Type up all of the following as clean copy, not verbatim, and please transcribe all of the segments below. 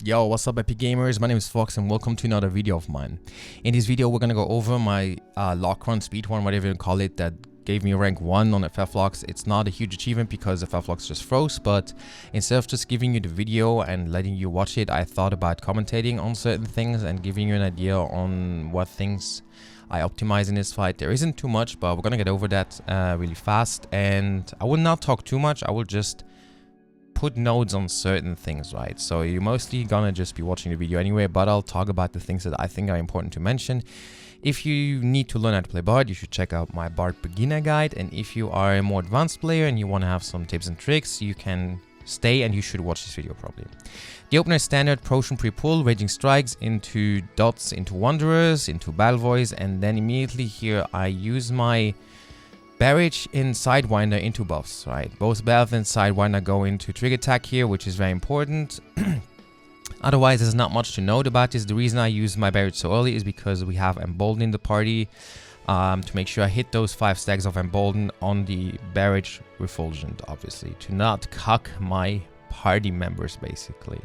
Yo, what's up epic gamers? My name is Fox and welcome to another video of mine. In this video we're gonna go over my lock run, speed run, whatever you call it, that gave me rank 1 on FFlocks. It's not a huge achievement because FFlocks just froze, but instead of just giving you the video and letting you watch it, I thought about commentating on certain things and giving you an idea on what things I optimize in this fight. There isn't too much, but we're gonna get over that really fast, and I will not talk too much. I will just put notes on certain things, right? So you're mostly gonna just be watching the video anyway, but I'll talk about the things that I think are important to mention. If you need to learn how to play Bard, you should check out my Bard beginner guide, and if you are a more advanced player and you want to have some tips and tricks, you can stay and you should watch this video probably. The opener is standard potion pre-pull, raging strikes into dots, into wanderers, into battle voice, and then immediately here I use my barrage in Sidewinder into buffs, right? Both Bath and Sidewinder go into trigger attack here, which is very important. Otherwise, there's not much to note about this. The reason I use my barrage so early is because we have Embolden in the party to make sure I hit those 5 stacks of Embolden on the barrage refulgent, obviously, to not cuck my party members, basically.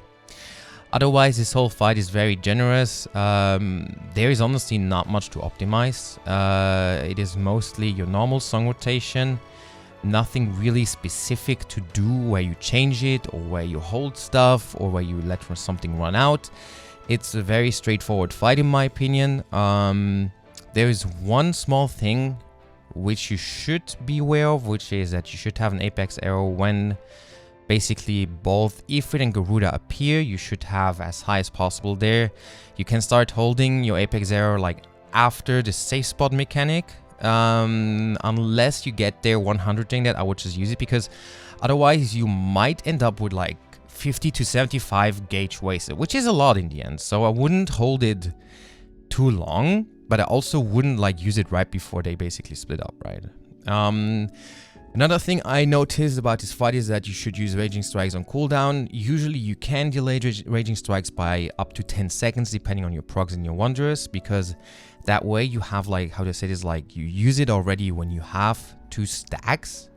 Otherwise, this whole fight is very generous. There is honestly not much to optimize. It is mostly your normal song rotation. Nothing really specific to do where you change it or where you hold stuff or where you let something run out. It's a very straightforward fight in my opinion. There is one small thing which you should be aware of, which is that you should have an apex arrow when basically both Ifrit and Garuda appear. You should have as high as possible there. You can start holding your apex arrow like after the safe spot mechanic, unless you get there 100ing that. I would just use it because otherwise you might end up with like 50 to 75 gauge wasted, which is a lot in the end. So I wouldn't hold it too long, but I also wouldn't like use it right before they basically split up, right? Another thing I noticed about this fight is that you should use Raging Strikes on cooldown. Usually you can delay Raging Strikes by up to 10 seconds depending on your procs and your Wanderers, because that way you have like, how to say this, like you use it already when you have 2 stacks,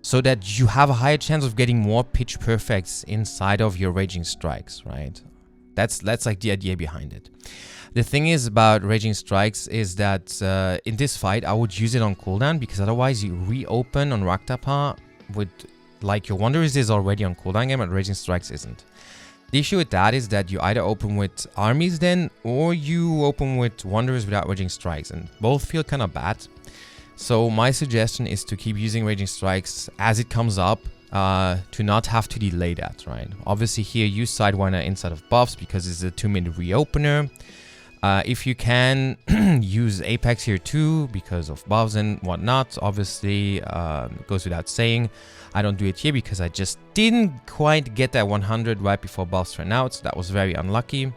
so that you have a higher chance of getting more pitch perfects inside of your Raging Strikes, right? That's like the idea behind it. The thing is about Raging Strikes is that in this fight I would use it on cooldown, because otherwise you reopen on Raktapa with like your Wanderers is already on cooldown game and Raging Strikes isn't. The issue with that is that you either open with armies then, or you open with Wanderers without Raging Strikes, and both feel kind of bad. So my suggestion is to keep using Raging Strikes as it comes up, to not have to delay that, right? Obviously here use Sidewinder inside of buffs because it's a 2-minute reopener. If you can, use Apex here too because of buffs and whatnot. Obviously, it goes without saying. I don't do it here because I just didn't quite get that 100 right before buffs ran out, so that was very unlucky.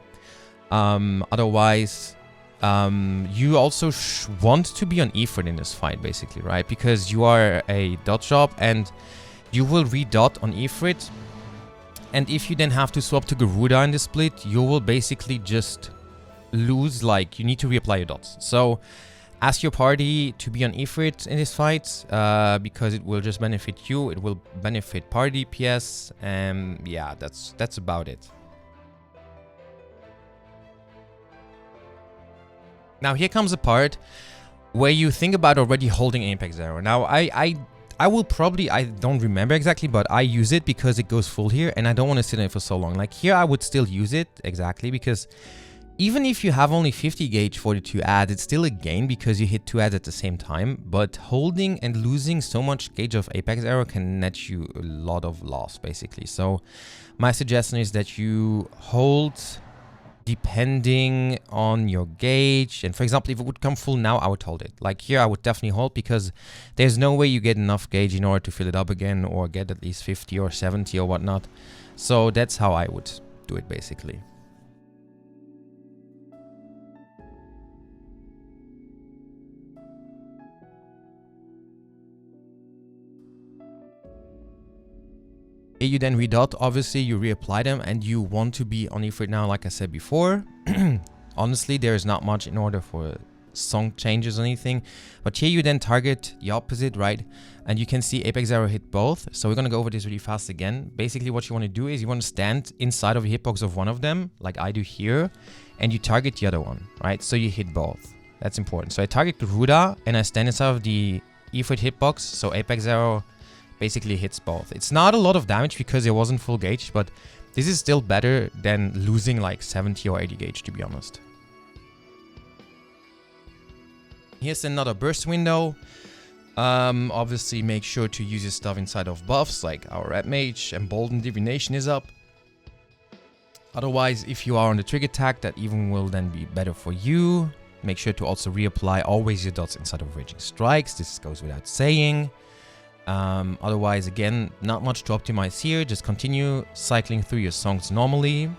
Otherwise, you also want to be on Ifrit in this fight, basically, right? Because you are a dot shop and you will re-dot on Ifrit. And if you then have to swap to Garuda in the split, you will basically just lose, like you need to reapply your dots. So ask your party to be on Ifrit in this fight, because it will just benefit you, it will benefit party DPS, and yeah, that's about it. Now here comes a part where you think about already holding Apex Arrow. Now I will probably, I don't remember exactly, but I use it because it goes full here and I don't want to sit on it for so long. Like here I would still use it, exactly, because even if you have only 50 gauge 42 ads, it's still a gain because you hit 2 ads at the same time. But holding and losing so much gauge of Apex Arrow can net you a lot of loss, basically. So my suggestion is that you hold depending on your gauge. And for example, if it would come full now, I would hold it. Like here, I would definitely hold because there's no way you get enough gauge in order to fill it up again or get at least 50 or 70 or whatnot. So that's how I would do it, basically. You then redot, obviously you reapply them, and you want to be on Ifrit now, like I said before. Honestly, there is not much in order for song changes or anything. But here you then target the opposite, right? And you can see Apex Arrow hit both. So we're gonna go over this really fast again. Basically what you want to do is you want to stand inside of a hitbox of one of them, like I do here, and you target the other one, right? So you hit both. That's important. So I target Garuda and I stand inside of the E4 hitbox, so Apex Arrow basically hits both. It's not a lot of damage because it wasn't full gauge, but this is still better than losing like 70 or 80 gauge, to be honest. Here's another burst window. Obviously make sure to use your stuff inside of buffs, like our Red Mage, Emboldened Divination is up. Otherwise, if you are on the trigger tag, that even will then be better for you. Make sure to also reapply always your dots inside of Raging Strikes. This goes without saying. Otherwise, again, not much to optimize here. Just continue cycling through your songs normally.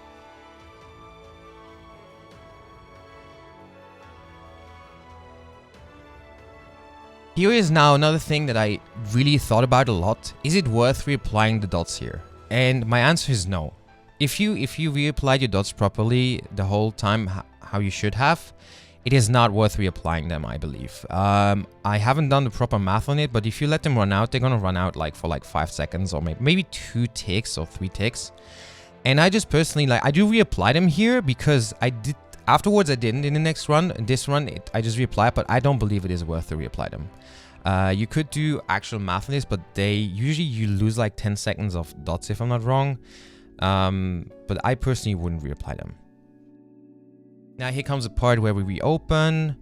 Here is now another thing that I really thought about a lot. Is it worth reapplying the dots here? And my answer is no. If you reapplied your dots properly the whole time, how you should have, it is not worth reapplying them, I believe. I haven't done the proper math on it, but if you let them run out, they're gonna run out like for like 5 seconds or maybe 2 ticks or 3 ticks. And I just personally, like, I do reapply them here because I did, afterwards I didn't in the next run. In this run, I just reapply, but I don't believe it is worth to reapply them. You could do actual math on this, but usually you lose like 10 seconds of dots if I'm not wrong. But I personally wouldn't reapply them. Now here comes the part where we reopen.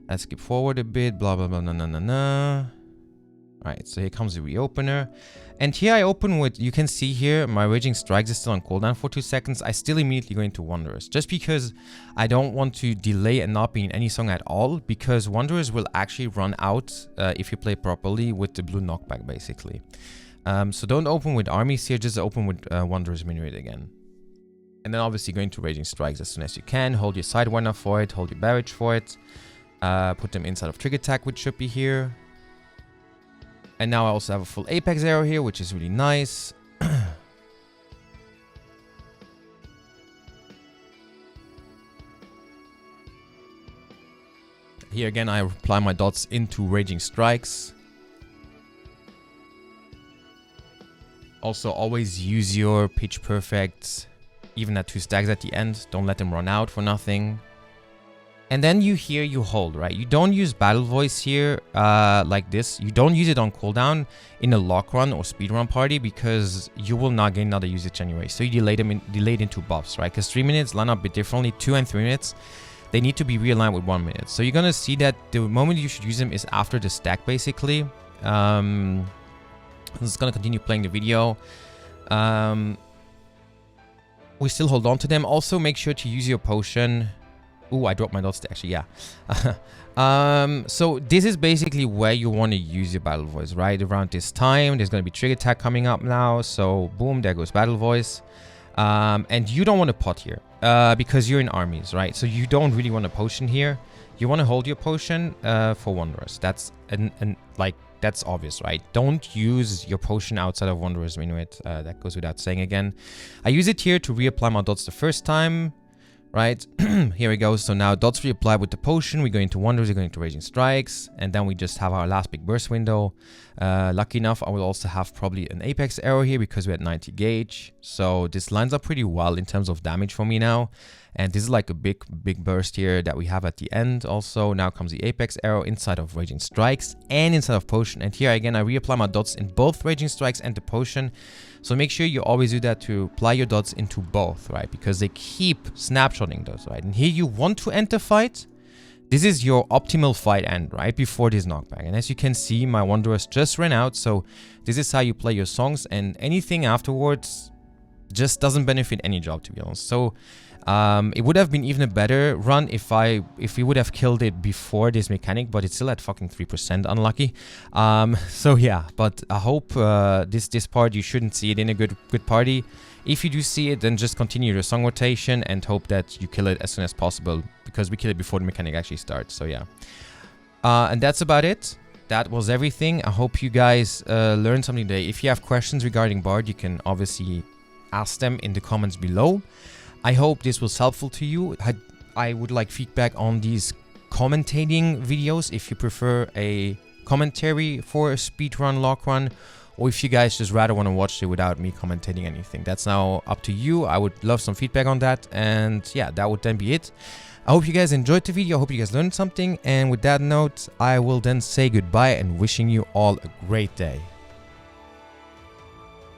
Let's skip forward a bit. Blah blah blah. All right, so here comes the reopener, and here I open with, you can see here my Raging Strikes is still on cooldown for 2 seconds. I still immediately go into Wanderers just because I don't want to delay and not be in any song at all, because Wanderers will actually run out if you play properly with the blue knockback basically. So don't open with armies here, just open with Wanderers Minuet again. And then obviously go into Raging Strikes as soon as you can. Hold your Sidewinder for it, hold your Barrage for it. Put them inside of Trigger Tag, which should be here. And now I also have a full Apex Arrow here, which is really nice. Here again, I apply my dots into Raging Strikes. Also, always use your Pitch Perfect, even at 2 stacks at the end. Don't let them run out for nothing. And then you hold, right? You don't use Battle Voice here like this. You don't use it on cooldown in a lock run or speedrun party because you will not gain another usage anyway. So you delay it into buffs, right? Because 3 minutes line up a bit differently. 2 and 3 minutes, they need to be realigned with 1 minute. So you're gonna see that the moment you should use them is after the stack, basically. I'm just gonna continue playing the video. We still hold on to them. Also, make sure to use your potion. Ooh, I dropped my dots there, actually, yeah. So this is basically where you want to use your Battle Voice, right? Around this time, there's going to be Trigger Tag coming up now. So boom, there goes Battle Voice. And you don't want to pot here because you're in armies, right? So you don't really want a potion here. You want to hold your potion for Wanderers. That's that's obvious, right? Don't use your potion outside of Wanderers Minuet. That goes without saying again. I use it here to reapply my dots the first time. Right, here we go. So now dots reapply with the potion. We go into Wanderers, we go into Raging Strikes, and then we just have our last big burst window. Lucky enough, I will also have probably an Apex Arrow here because we had 90 gauge. So this lines up pretty well in terms of damage for me now. And this is like a big burst here that we have at the end. Also, now comes the Apex Arrow inside of Raging Strikes and inside of Potion. And here again, I reapply my dots in both Raging Strikes and the Potion. So make sure you always do that to apply your dots into both, right? Because they keep snapshotting those, right? And here you want to enter fight. This is your optimal fight end, right? Before this knockback. And as you can see, my Wanderers just ran out. So this is how you play your songs, and anything afterwards just doesn't benefit any job, to be honest. So it would have been even a better run if we would have killed it before this mechanic, but it's still at fucking 3%, unlucky. So yeah, but I hope this part you shouldn't see it in a good party. If you do see it, then just continue your song rotation and hope that you kill it as soon as possible, because we kill it before the mechanic actually starts. So yeah, and that's about it. That was everything. I hope you guys learned something today. If you have questions regarding Bard, you can obviously ask them in the comments below. I hope this was helpful to you. I would like feedback on these commentating videos if you prefer a commentary for a speedrun log run, or if you guys just rather want to watch it without me commentating anything. That's now up to you. I would love some feedback on that. And yeah, that would then be it. I hope you guys enjoyed the video. I hope you guys learned something. And with that note, I will then say goodbye and wishing you all a great day.